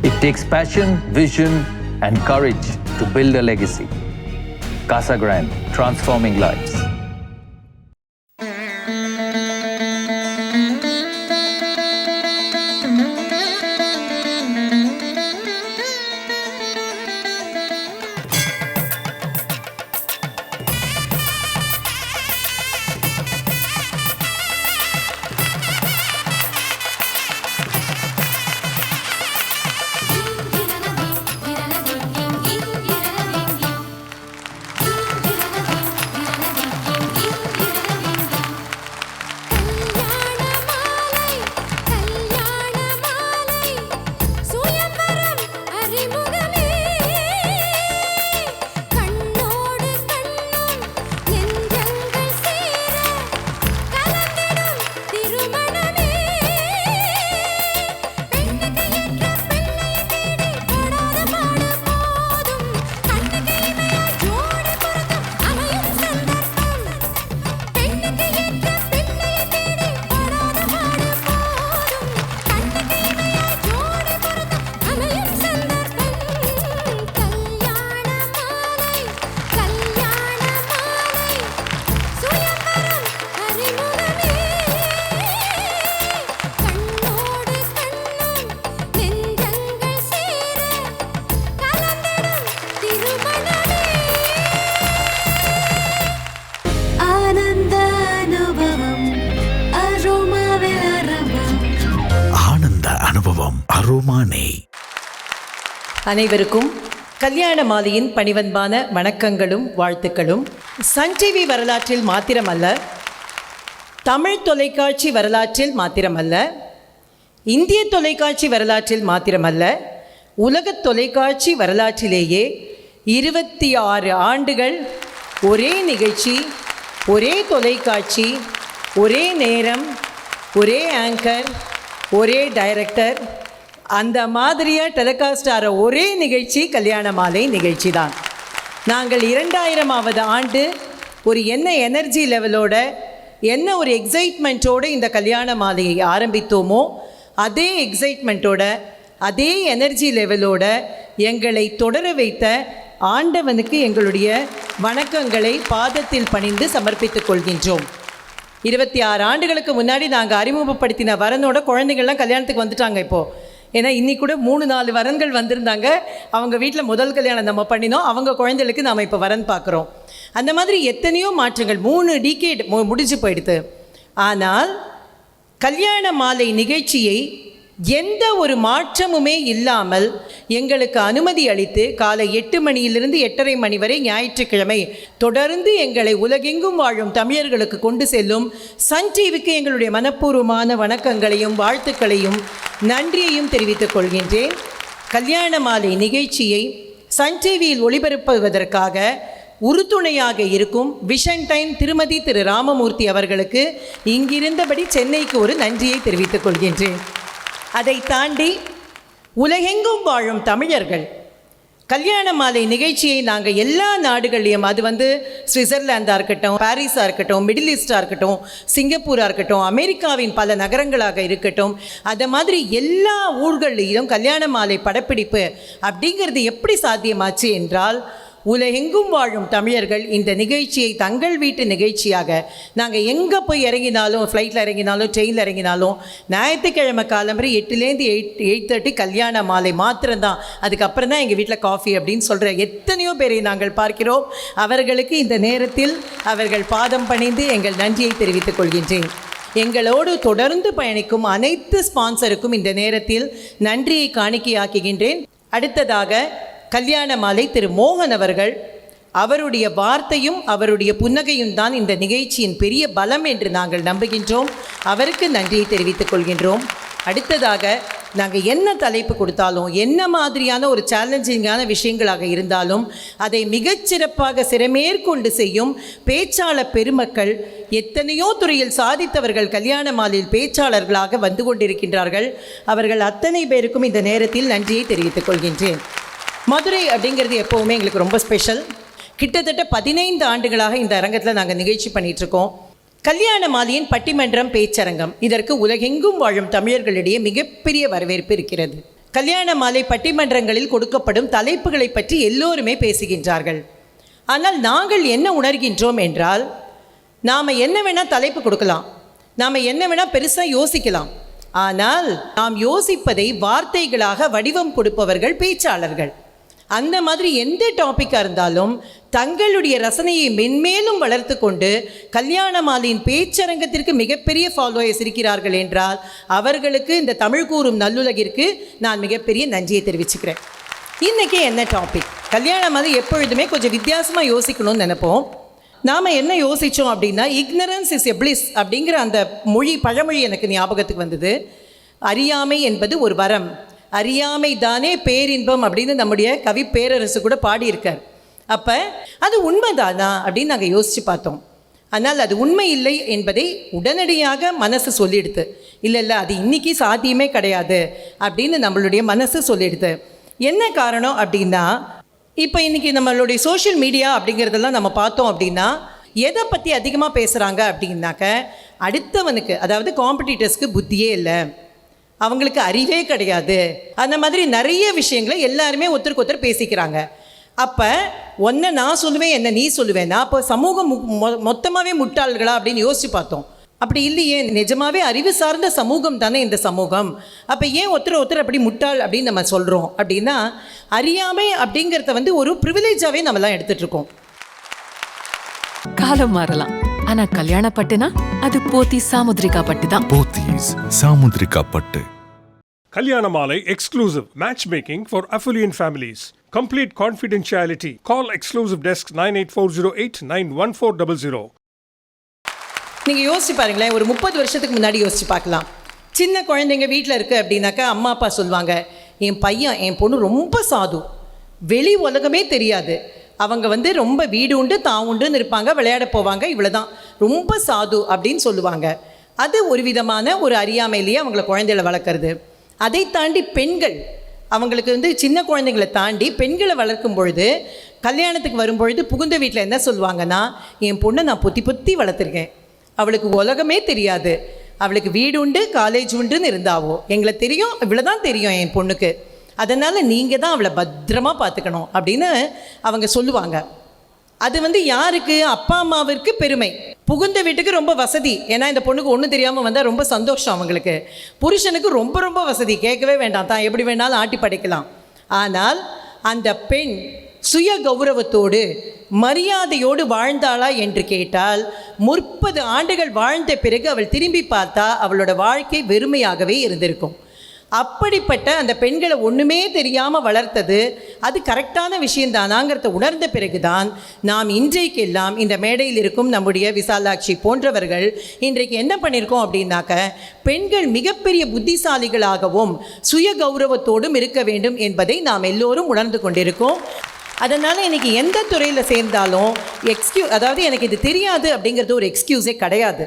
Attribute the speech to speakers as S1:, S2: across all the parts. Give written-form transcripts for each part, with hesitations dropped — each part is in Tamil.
S1: It takes passion, vision, and courage to build a legacy. Casa Grande, transforming lives.
S2: அனைவருக்கும் கல்யாண மாலையின் பணிவன்பான வணக்கங்களும் வாழ்த்துக்களும். சன் டிவி வரலாற்றில் மாத்திரமல்ல, தமிழ் தொலைக்காட்சி வரலாற்றில் மாத்திரமல்ல, இந்திய தொலைக்காட்சி வரலாற்றில் மாத்திரமல்ல, உலக தொலைக்காட்சி வரலாற்றிலேயே 26 ஆண்டுகள் ஒரே நிகழ்ச்சி, ஒரே தொலைக்காட்சி, ஒரே நேரம், ஒரே ஆங்கர், ஒரே டைரக்டர், அந்த மாதிரியாக டெலிகாஸ்ட் ஆகிற ஒரே நிகழ்ச்சி கல்யாண மாலை நிகழ்ச்சி தான். நாங்கள் 2000ஆவது ஆண்டு ஒரு என்ன எனர்ஜி லெவலோட, என்ன ஒரு எக்ஸைட்மெண்ட்டோடு இந்த கல்யாண மாலையை ஆரம்பித்தோமோ, அதே எக்ஸைட்மெண்ட்டோட, அதே எனர்ஜி லெவலோட எங்களை தொடர வைத்த ஆண்டவனுக்கு எங்களுடைய வணக்கங்களை பாதத்தில் பணிந்து சமர்ப்பித்துக் கொள்கின்றோம். 26 ஆண்டுகளுக்கு முன்னாடி நாங்கள் அறிமுகப்படுத்தின வரனோட குழந்தைகள்லாம் கல்யாணத்துக்கு வந்துட்டாங்க. இப்போது ஏன்னா இன்னைக்கு கூட 3-4 வரன்கள் வந்திருந்தாங்க. அவங்க வீட்டில் முதல் கல்யாணம் நம்ம பண்ணினோம், அவங்க குழந்தைகளுக்கு நாம் இப்போ வரன் பார்க்குறோம். அந்த மாதிரி எத்தனையோ மாற்றங்கள் 3 டிகேட் முடிஞ்சு போயிடுது. ஆனால் கல்யாண மாலை நிகழ்ச்சியை எந்த ஒரு மாற்றமுமே இல்லாமல் எங்களுக்கு அனுமதி அளித்து காலை 8 மணியிலிருந்து 8:30 மணி வரை ஞாயிற்றுக்கிழமை தொடர்ந்து எங்களை உலகெங்கும் வாழும் தமிழர்களுக்கு கொண்டு செல்லும் சன் டிவிக்கு எங்களுடைய மனப்பூர்வமான வணக்கங்களையும் வாழ்த்துக்களையும் நன்றியையும் தெரிவித்துக் கொள்கின்றேன். கல்யாண மாலை நிகழ்ச்சியை சன் டிவியில் ஒளிபரப்புவதற்காக உறுதுணையாக இருக்கும் விஷன் டைம் திருமதி திரு ராமமூர்த்தி அவர்களுக்கு இங்கிருந்தபடி சென்னைக்கு ஒரு நன்றியை தெரிவித்துக் கொள்கின்றேன். அதை தாண்டி உலகெங்கும் வாழும் தமிழர்கள் கல்யாண மாலை நிகழ்ச்சியை நாங்கள் எல்லா நாடுகள்லையும், அது சுவிட்சர்லாந்தாக இருக்கட்டும், பாரிஸாக இருக்கட்டும், மிடில் ஈஸ்டாக இருக்கட்டும், சிங்கப்பூராக இருக்கட்டும், அமெரிக்காவின் பல நகரங்களாக இருக்கட்டும், அதை மாதிரி எல்லா ஊர்களிலும் கல்யாண மாலை படப்பிடிப்பு அப்படிங்கிறது எப்படி சாத்தியமாச்சு என்றால், உலகெங்கும் வாழும் தமிழர்கள் இந்த நிகழ்ச்சியை தங்கள் வீட்டு நிகழ்ச்சியாக, நாங்கள் எங்கே போய் இறங்கினாலும், ஃப்ளைட்டில் இறங்கினாலும், ட்ரெயினில் இறங்கினாலும், ஞாயிற்றுக்கிழமை காலம்பரை 8லேருந்து 8:30 கல்யாண மாலை மாத்திரம்தான், அதுக்கப்புறம் தான் எங்கள் வீட்டில் காஃபி அப்படின்னு சொல்கிற எத்தனையோ பேரை நாங்கள் பார்க்கிறோம். அவர்களுக்கு இந்த நேரத்தில் அவர்கள் பாதம் பணிந்து எங்கள் நன்றியை தெரிவித்துக் கொள்கின்றேன். எங்களோடு தொடர்ந்து பயணிக்கும் அனைத்து ஸ்பான்சருக்கும் இந்த நேரத்தில் நன்றியை காணிக்கையாக்குகின்றேன். அடுத்ததாக கல்யாண மாலை திரு மோகன் அவர்கள், அவருடைய வார்த்தையும் அவருடைய புன்னகையும் தான் இந்த நிகழ்ச்சியின் பெரிய பலம் என்று நாங்கள் நம்புகின்றோம். அவருக்கு நன்றியை தெரிவித்துக் கொள்கின்றோம். அடுத்ததாக நாங்கள் என்ன தலைப்பு கொடுத்தாலும், என்ன மாதிரியான ஒரு சேலஞ்சிங்கான விஷயங்களாக இருந்தாலும் அதை மிகச்சிறப்பாக சிறமேற்கொண்டு செய்யும் பேச்சாளர் பெருமக்கள், எத்தனையோ துறையில் சாதித்தவர்கள் கல்யாண மாலையில் பேச்சாளர்களாக வந்து கொண்டிருக்கின்றார்கள். அவர்கள் அத்தனை பேருக்கும் இந்த நேரத்தில் நன்றியை தெரிவித்துக் கொள்கின்றேன். மதுரை அப்படிங்கிறது எப்போவுமே எங்களுக்கு ரொம்ப ஸ்பெஷல். கிட்டத்தட்ட 15 ஆண்டுகளாக இந்த அரங்கத்தில் நாங்கள் நிகழ்ச்சி பண்ணிகிட்ருக்கோம். கல்யாண மாலையின் பட்டிமன்றம் பேச்சரங்கம், இதற்கு உலகெங்கும் வாழும் தமிழர்களிடையே மிகப்பெரிய வரவேற்பு இருக்கிறது. கல்யாண மாலை பட்டிமன்றங்களில் கொடுக்கப்படும் தலைப்புகளை பற்றி எல்லோருமே பேசுகின்றார்கள். ஆனால் நாங்கள் என்ன உணர்கின்றோம் என்றால், நாம் என்ன வேணால் தலைப்பு கொடுக்கலாம், நாம் என்ன வேணால் பெருசாக யோசிக்கலாம். ஆனால் நாம் யோசிப்பதை வார்த்தைகளாக வடிவம் கொடுப்பவர்கள் பேச்சாளர்கள். அந்த மாதிரி எந்த டாப்பிக்காக இருந்தாலும் தங்களுடைய ரசனையை மென்மேலும் வளர்த்து கொண்டு கல்யாண மாலையின் பேச்சரங்கத்திற்கு மிகப்பெரிய ஃபாலோயர்ஸ் இருக்கிறார்கள் என்றால் அவர்களுக்கு இந்த தமிழ் கூறும் நல்லுலகிற்கு நான் மிகப்பெரிய நன்றியை தெரிவிச்சுக்கிறேன். இன்றைக்கி என்ன டாபிக்? கல்யாண மாலை எப்பொழுதுமே கொஞ்சம் வித்தியாசமாக யோசிக்கணும்னு நினைப்போம். நாம் என்ன யோசித்தோம் அப்படின்னா, இக்னரன்ஸ் இஸ் எ பிளிஸ் அப்படிங்கிற அந்த பழமொழி எனக்கு ஞாபகத்துக்கு வந்தது. அறியாமை என்பது ஒரு வரம், அறியாமை தானே பேரின்பம் அப்படின்னு நம்முடைய கவி பேரரசு கூட பாடியிருக்கார். அப்போ அது உண்மைதானா அப்படின்னு நாங்கள் யோசித்து பார்த்தோம். ஆனால் அது உண்மை இல்லை என்பதை உடனடியாக மனசு சொல்லிடுது. இல்லை அது இன்றைக்கி சாத்தியமே கிடையாது அப்படின்னு நம்மளுடைய மனசு சொல்லிடுது. என்ன காரணம் அப்படின்னா, இப்போ இன்றைக்கி நம்மளுடைய சோஷியல் மீடியா அப்படிங்கிறதெல்லாம் நம்ம பார்த்தோம் அப்படின்னா, எதை பற்றி அதிகமாக பேசுகிறாங்க அப்படின்னாக்க, அடுத்தவனுக்கு, அதாவது காம்படிட்டர்ஸ்க்கு புத்தியே இல்லை, அவங்களுக்கு அறிவே கிடையாது, அந்த மாதிரி நிறைய விஷயங்களை எல்லாருமே ஒருத்தருக்கு ஒருத்தர் பேசிக்கிறாங்க. அப்போ ஒன்றை நான் சொல்லுவேன், என்ன நீ சொல்லுவேன்னா, அப்போ சமூகம் மொத்தமாகவே முட்டாள்களா அப்படின்னு யோசித்து பார்த்தோம். அப்படி இல்லையே, நிஜமாகவே அறிவு சார்ந்த சமூகம் தானே இந்த சமூகம். அப்போ ஏன் ஒருத்தர் அப்படி முட்டாள் அப்படின்னு நம்ம சொல்கிறோம் அப்படின்னா, அறியாமை அப்படிங்கிறத ஒரு ப்ரிவிலேஜாகவே நம்மலாம் எடுத்துகிட்ருக்கோம்.
S3: காலம் மாறலாம், ஆனா கல்யாண பட்டுனா அது போத்தி சாமுத்ரிகா பட்டு தான்.
S4: போத்தீஸ் சாமுத்ரிகா பட்டு.
S5: Kalyana Malai exclusive matchmaking for affluent families. Complete confidentiality. Call exclusive desk 9840891400.
S2: நீங்கள் யோசிச்சு பாருங்களேன், ஒரு 30 வருஷத்துக்கு முன்னாடி யோசிச்சு பார்க்கலாம். சின்ன குழந்தைங்க வீட்டில் இருக்குது அப்படின்னாக்கா அம்மா அப்பா சொல்லுவாங்க, என் பையன் என் பொண்ணு ரொம்ப சாது, வெளி உலகமே தெரியாது, அவங்க ரொம்ப வீடு உண்டு தான் உண்டுன்னு இருப்பாங்க, விளையாட போவாங்க, இவ்வளோதான், ரொம்ப சாது அப்படின்னு சொல்லுவாங்க. அது ஒரு விதமான ஒரு அறியாமையிலேயே அவங்கள குழந்தைகளை வளர்க்குறது. அதை தாண்டி பெண்கள், அவங்களுக்கு சின்ன குழந்தைங்களை தாண்டி பெண்களை வளர்க்கும் பொழுது, கல்யாணத்துக்கு வரும்பொழுது புகுந்த வீட்டில் என்ன சொல்லுவாங்கன்னா, என் பொண்ணை நான் பொத்தி வளர்த்துருக்கேன், அவளுக்கு உலகமே தெரியாது, அவளுக்கு வீடு உண்டு காலேஜ் உண்டுன்னு இருந்தாவோ, எங்களை தெரியும், இவ்வளோதான் தெரியும் என் பொண்ணுக்கு, அதனால் நீங்கள் தான் அவளை பத்திரமா பார்த்துக்கணும் அப்படின்னு அவங்க சொல்லுவாங்க. அது யாருக்கு? அப்பா அம்மாவிற்கு பெருமை. புகுந்த வீட்டுக்கு ரொம்ப வசதி, ஏன்னா இந்த பொண்ணுக்கு ஒன்றும் தெரியாமல் வந்தால் ரொம்ப சந்தோஷம் அவங்களுக்கு. புருஷனுக்கு ரொம்ப வசதி, கேட்கவே வேண்டாம், தான் எப்படி வேணாலும் ஆட்டி படைக்கலாம். ஆனால் அந்த பெண் சுய கௌரவத்தோடு மரியாதையோடு வாழ்ந்தாளா என்று கேட்டால், 30 ஆண்டுகள் வாழ்ந்த பிறகு அவள் திரும்பி பார்த்தா அவளோட வாழ்க்கை வெறுமையாகவே இருந்திருக்கும். அப்படிப்பட்ட அந்த பெண்களை ஒன்றுமே தெரியாமல் வளர்த்தது அது கரெக்டான விஷயந்தானாங்கிறத உணர்ந்த பிறகுதான் நாம் இன்றைக்கெல்லாம் இந்த மேடையில் இருக்கும் நம்முடைய விசாலாட்சி போன்றவர்கள் இன்றைக்கு என்ன பண்ணியிருக்கோம் அப்படின்னாக்க, பெண்கள் மிகப்பெரிய புத்திசாலிகளாகவும் சுய கௌரவத்தோடும் இருக்க வேண்டும் என்பதை நாம் எல்லோரும் உணர்ந்து கொண்டிருக்கோம். அதனால் இன்றைக்கி எந்த துறையில் சேர்ந்தாலும் அதாவது எனக்கு இது தெரியாது அப்படிங்கிறது ஒரு எக்ஸ்கியூஸே கிடையாது.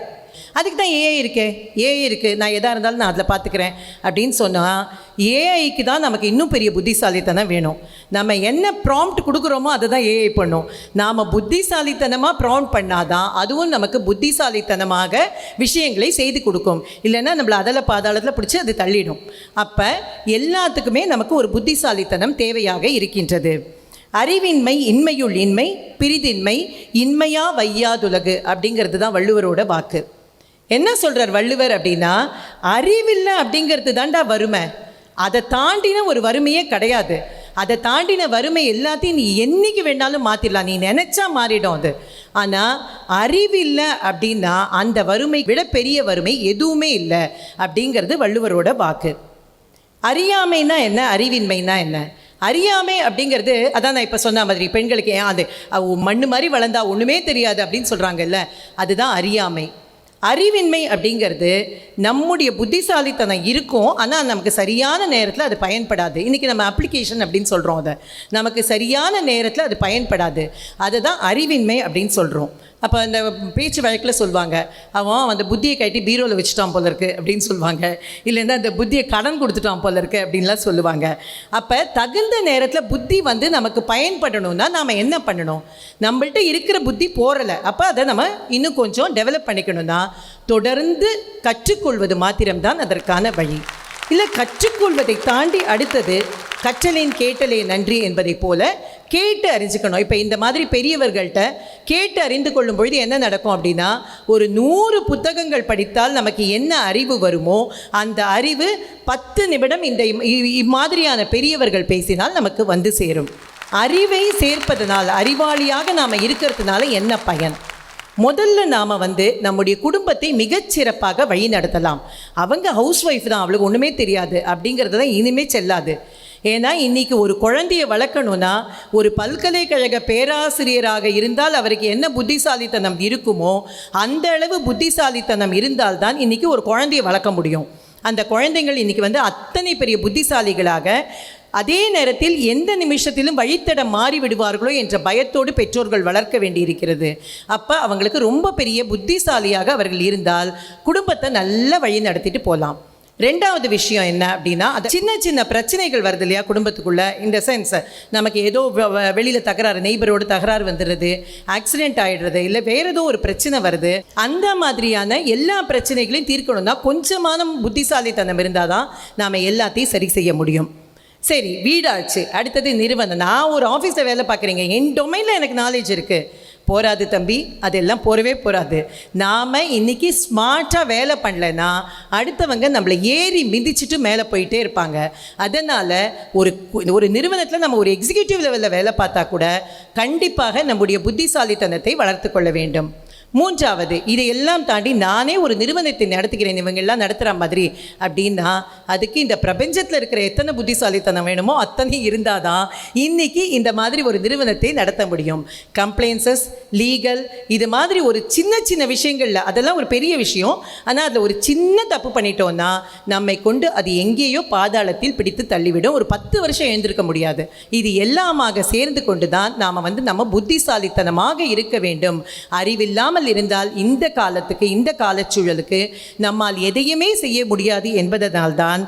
S2: அதுக்கு தான் ஏஐ இருக்குது, நான் எதாக இருந்தாலும் நான் அதில் பார்த்துக்கிறேன் அப்படின்னு சொன்னால், ஏஐக்கு தான் நமக்கு இன்னும் பெரிய புத்திசாலித்தனம் வேணும். நம்ம என்ன ப்ராம்ப்ட் கொடுக்குறோமோ அதை தான் ஏஐ பண்ணும். நாம் புத்திசாலித்தனமாக ப்ராம்ப்ட் பண்ணாதான் அதுவும் நமக்கு புத்திசாலித்தனமாக விஷயங்களை செய்து கொடுக்கும். இல்லைன்னா நம்மளை அதில் பாதாளத்தில் பிடிச்சி அது தள்ளிடும். அப்போ எல்லாத்துக்குமே நமக்கு ஒரு புத்திசாலித்தனம் தேவையாக இருக்கின்றது. அறிவின்மை இன்மையுள் இன்மை, பிரிதின்மை இன்மையா வையாதுலகு அப்படிங்கிறது தான் வள்ளுவரோட வாக்கு. என்ன சொல்கிறார் வள்ளுவர் அப்படின்னா, அறிவில்லை அப்படிங்கிறது தாண்டா வறுமை, அதை தாண்டின ஒரு வறுமையே கிடையாது. அதை தாண்டின வறுமை எல்லாத்தையும் நீ என்றைக்கு வேணாலும் மாற்றிடலாம், நீ நினச்சா மாறிடும் அது. ஆனால் அறிவில்லை அப்படின்னா அந்த வறுமை விட பெரிய வறுமை எதுவுமே இல்லை அப்படிங்கிறது வள்ளுவரோட வாக்கு. அறியாமைனா என்ன, அறிவின்மைனா என்ன? அறியாமை அப்படிங்கிறது அதான் நான் இப்போ சொன்ன மாதிரி, பெண்களுக்கு ஏன் அது மண்ணு மாதிரி வளர்ந்தா ஒன்றுமே தெரியாது அப்படின்னு சொல்கிறாங்கல்ல, அதுதான் அறியாமை. அறிவின்மை அப்படிங்கிறது நம்முடைய புத்திசாலித்தனம் இருக்கும், ஆனால் நமக்கு சரியான நேரத்தில் அது பயன்படாது. இன்றைக்கி நம்ம அப்ளிகேஷன் அப்படின்னு சொல்கிறோம், அதை நமக்கு சரியான நேரத்தில் அது பயன்படாது, அதுதான் அறிவின்மை அப்படின்னு சொல்கிறோம். அப்போ அந்த பேச்சு வழக்கில் சொல்லுவாங்க, அவன் அந்த புத்தியை கட்டி பீரோவில் வச்சுட்டான் போல இருக்குது அப்படின்னு சொல்லுவாங்க, இல்லைன்னா அந்த புத்தியை கடன் கொடுத்துட்டான் போல இருக்குது அப்படின்லாம் சொல்லுவாங்க. அப்போ தகுந்த நேரத்தில் புத்தி நமக்கு பயன்படணும்னா நாம் என்ன பண்ணணும்? நம்மள்ட்ட இருக்கிற புத்தி போறலை, அப்போ அதை நம்ம இன்னும் கொஞ்சம் டெவலப் பண்ணிக்கணும்னா தொடர்ந்து கற்றுக்கொள்வது மாத்திரம்தான் அதற்கான வழி. இல்லை கற்றுக்கொள்வதை தாண்டி அடுத்தது கற்றலேன் கேட்டலே நன்றி என்பதை போல கேட்டு அறிஞ்சுக்கணும். இப்போ இந்த மாதிரி பெரியவர்கள்ட்ட கேட்டு அறிந்து கொள்ளும் பொழுது என்ன நடக்கும் அப்படின்னா, ஒரு 100 புத்தகங்கள் படித்தால் நமக்கு என்ன அறிவு வருமோ அந்த அறிவு 10 நிமிடம் இந்த இம்மாதிரியான பெரியவர்கள் பேசினால் நமக்கு வந்து சேரும். அறிவை சேர்ப்பதனால், அறிவாளியாக நாம் இருக்கிறதுனால என்ன பயன்? முதல்ல நாம் நம்முடைய குடும்பத்தை மிகச்சிறப்பாக வழி நடத்தலாம். அவங்க ஹவுஸ் ஒய்ஃப் தான், அவளுக்கு ஒன்றுமே தெரியாது அப்படிங்கிறது தான் இனிமேல் செல்லாது. ஏன்னா இன்றைக்கி ஒரு குழந்தையை வளர்க்கணுன்னா ஒரு பல்கலைக்கழக பேராசிரியராக இருந்தால் அவருக்கு என்ன புத்திசாலித்தனம் இருக்குமோ அந்த அளவு புத்திசாலித்தனம் இருந்தால்தான் இன்றைக்கி ஒரு குழந்தையை வளர்க்க முடியும். அந்த குழந்தைகள் இன்றைக்கி அத்தனை பெரிய புத்திசாலிகளாக, அதே நேரத்தில் எந்த நிமிஷத்திலும் வழித்தடம் மாறி விடுவார்களோ என்ற பயத்தோடு பெற்றோர்கள் வளர்க்க வேண்டியிருக்கிறது. அப்போ அவங்களுக்கு ரொம்ப பெரிய புத்திசாலியாக அவர்கள் இருந்தால் குடும்பத்தை நல்ல வழி நடத்திட்டு போகலாம். ரெண்டாவது விஷயம் என்ன அப்படின்னா, அது சின்ன சின்ன பிரச்சனைகள் வருது இல்லையா குடும்பத்துக்குள்ளே. இந்த சென்ஸ் நமக்கு ஏதோ வெளியில் தகராறு, நெய்பரோடு தகராறு வந்துடுறது, ஆக்சிடென்ட் ஆகிடுறது, இல்லை வேறு ஏதோ ஒரு பிரச்சனை வருது. அந்த மாதிரியான எல்லா பிரச்சனைகளையும் தீர்க்கணும்னா கொஞ்சமான புத்திசாலித்தனம் இருந்தால் தான் நாம் எல்லாத்தையும் சரி செய்ய முடியும். சரி, வீடாச்சு, அடுத்தது நிறுவனம். நான் ஒரு ஆஃபீஸில் வேலை பார்க்குறீங்க, என் டொமைனில் எனக்கு நாலேஜ் இருக்குது. போராது தம்பி, அதெல்லாம் போகவே போகாது. நாம் இன்றைக்கி ஸ்மார்ட்டாக வேலை பண்ணலைன்னா அடுத்தவங்க நம்மளை ஏறி மிதிச்சுட்டு மேலே போயிட்டே இருப்பாங்க. அதனால் ஒரு நிறுவனத்தில் நம்ம ஒரு எக்ஸிக்யூட்டிவ் லெவலில் வேலை பார்த்தா கூட கண்டிப்பாக நம்முடைய புத்திசாலித்தனத்தை வளர்த்து கொள்ள வேண்டும். மூன்றாவது, இதையெல்லாம் தாண்டி நானே ஒரு நிறுவனத்தை நடத்துகிறேன், இவங்கெல்லாம் நடத்துகிற மாதிரி அப்படின்னா அதுக்கு இந்த பிரபஞ்சத்தில் இருக்கிற எத்தனை புத்திசாலித்தனம் வேணுமோ அத்தனை இருந்தால் தான் இன்றைக்கி இந்த மாதிரி ஒரு நிறுவனத்தை நடத்த முடியும். கம்ப்ளைன்சஸ், லீகல், இது மாதிரி ஒரு சின்ன சின்ன விஷயங்களில், அதெல்லாம் ஒரு பெரிய விஷயம், ஆனால் அதில் ஒரு சின்ன தப்பு பண்ணிட்டோன்னா நம்மை கொண்டு அது எங்கேயோ பாதாளத்தில் பிடித்து தள்ளிவிடும். ஒரு 10 வருஷம் எழுந்திருக்க முடியாது. இது எல்லாமாக சேர்ந்து கொண்டு தான் நாம் நம்ம புத்திசாலித்தனமாக இருக்க வேண்டும். அறிவில்லாமல் இருந்தால் இந்த காலத்துக்கு, இந்த காலச்சூழலுக்கு நம்மால் எதையுமே செய்ய முடியாது என்பதனால்தான்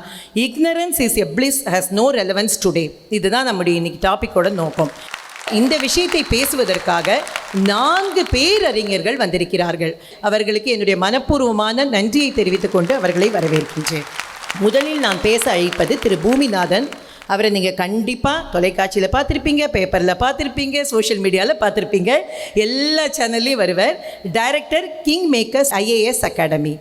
S2: ignorance is a bliss has no relevance today. இதுதான் நம்முடைய இன்னைக்கு டாபிக்கோட நோக்கம். இந்த விஷயத்தை பேசுவதற்காக 4 பேரறிஞர்கள் வந்திருக்கிறார்கள். அவர்களுக்கு என்னுடைய மனப்பூர்வமான நன்றியை தெரிவித்துக் கொண்டு அவர்களை வரவேற்கின்றேன். முதலில் நான் பேச அழைப்பது திரு பூமிநாதன். அவரை நீங்கள் கண்டிப்பாக தொலைக்காட்சியில் பார்த்துருப்பீங்க, பேப்பரில் பார்த்துருப்பீங்க, சோஷியல் மீடியாவில் பார்த்துருப்பீங்க, எல்லா சேனல்லையும் வருவார். Director, king makers IAS academy.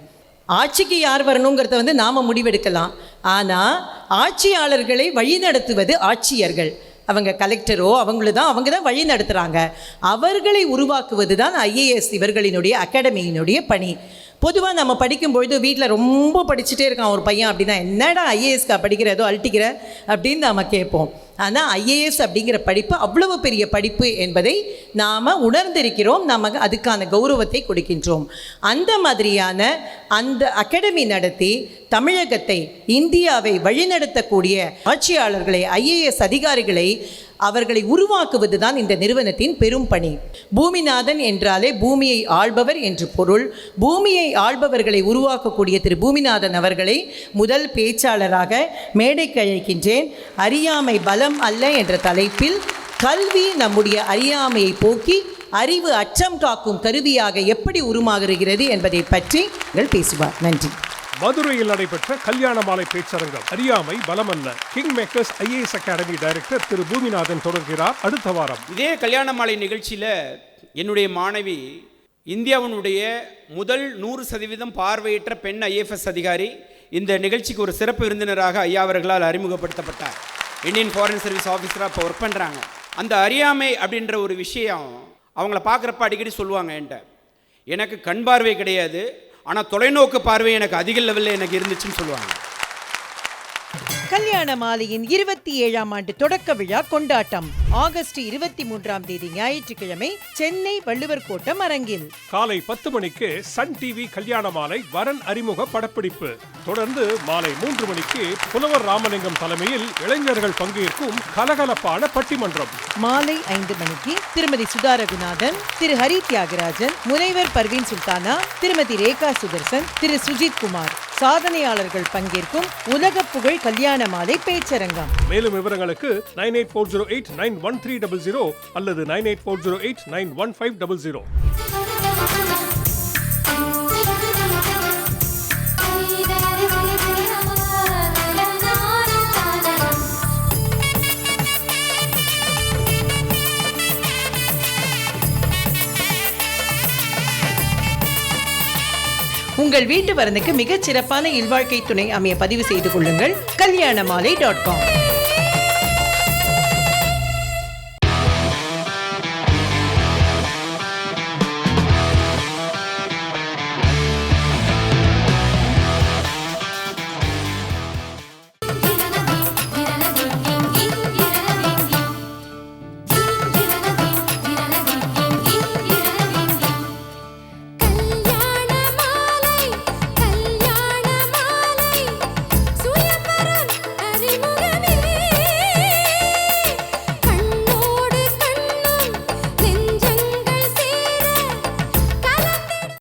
S2: ஆட்சிக்கு யார் வரணுங்கிறத நாம் முடிவெடுக்கலாம். ஆனால் ஆட்சியாளர்களை வழிநடத்துவது ஆட்சியர்கள். அவங்க கலெக்டரோ அவங்க தான் வழி நடத்துகிறாங்க. அவர்களை உருவாக்குவது தான் ஐஏஎஸ் இவர்களினுடைய அகாடமியினுடைய பணி. பொதுவாக நம்ம படிக்கும்பொழுது வீட்டில் ரொம்ப படிச்சுட்டே இருக்கான் ஒரு பையன் அப்படின்னா, என்னடா ஐஏஎஸ்க்கா படிக்கிற, ஏதோ அழட்டிக்கிற அப்படின்னு நாம் கேட்போம். ஆனால் ஐஏஎஸ் அப்படிங்கிற படிப்பு அவ்வளவு பெரிய படிப்பு என்பதை நாம் உணர்ந்திருக்கிறோம். நமக்கு அதுக்கான கௌரவத்தை கொடுக்கின்றோம். அந்த மாதிரியான அந்த அகாடமி நடத்தி தமிழகத்தை, இந்தியாவை வழிநடத்தக்கூடிய ஆட்சியாளர்களை, ஐஏஎஸ் அதிகாரிகளை, அவர்களை உருவாக்குவது தான் இந்த நிறுவனத்தின் பெரும் பணி. பூமிநாதன் என்றாலே பூமியை ஆள்பவர் என்று பொருள். பூமியை ஆள்பவர்களை உருவாக்கக்கூடிய திரு பூமிநாதன் அவர்களை முதல் பேச்சாளராக மேடைக்கு அழைக்கின்றேன். அறியாமை பலம் அல்ல என்ற தலைப்பில் கல்வி நம்முடைய அறியாமையை போக்கி அறிவு அச்சம் காக்கும் கருவியாக எப்படி உருமாறுகிறது என்பதை பற்றி பேசுவார். நன்றி.
S5: மதுரையில் நடைபெற்ற கல்யாண மாலை பேச்சரங்கம் அறியாமை பலமல்ல. King makers IAS academy director Thiru Boominathan தொடர்கிறார் அடுத்த வாரம்.
S6: இதே கல்யாண மாலை நிகழ்ச்சியில் என்னுடைய மாணவி இந்தியாவினுடைய முதல் 100% பார்வையற்ற பெண் ஐஏஎஸ் அதிகாரி இந்த நிகழ்ச்சிக்கு ஒரு சிறப்பு விருந்தினராக ஐயா அவர்களால் அறிமுகப்படுத்தப்பட்டார். இந்தியன் ஃபாரின் சர்வீஸ் ஆஃபீஸராக இப்போ ஒர்க் பண்ணுறாங்க. அந்த அறியாமை அப்படின்ற ஒரு விஷயம் அவங்கள பார்க்குறப்ப அடிக்கடி சொல்லுவாங்க என்கிட்ட, எனக்கு கண் பார்வை கிடையாது, ஆனால் தொலைநோக்கு பார்வை எனக்கு அதிக லெவலில் எனக்கு இருந்துச்சுன்னு சொல்லுவாங்க.
S2: கல்யாண மாலையின் 27ஆம் ஆண்டு தொடக்க விழா கொண்டாட்டம் ஆகஸ்ட் 23ஆம் தேதி ஞாயிற்றுக்கிழமை சென்னை வள்ளுவர் கோட்டம் அரங்கில்
S5: காலை 10 மணிக்கு சன் டிவி கல்யாண மாலை வரன் அறிமுக படப்பிடிப்பு. தொடர்ந்து மாலை 3 மணிக்கு புலவர் ராமலிங்கம் தலைமையில் இளைஞர்கள் பங்கேற்கும் கலகலப்பான பட்டிமன்றம்.
S2: மாலை 5 மணிக்கு திருமதி சுதா ரகுநாதன், திரு ஹரி தியாகராஜன், முனைவர் பர்வீன் சுல்தானா, திருமதி ரேகா சுதர்சன், திரு சுஜித் குமார் சாதனையாளர்கள் பங்கேற்கும் உலக புகழ் கல்யாண மாலை பேச்சரங்கம்.
S5: மேலும் விவரங்களுக்கு 9840891300 அல்லது 9840891500.
S2: உங்கள் வீட்டு வரனுக்கு மிகச் சிறப்பான இல்வாழ்க்கை துணை அமைய பதிவு செய்து கொள்ளுங்கள். kalyanamaalai.com.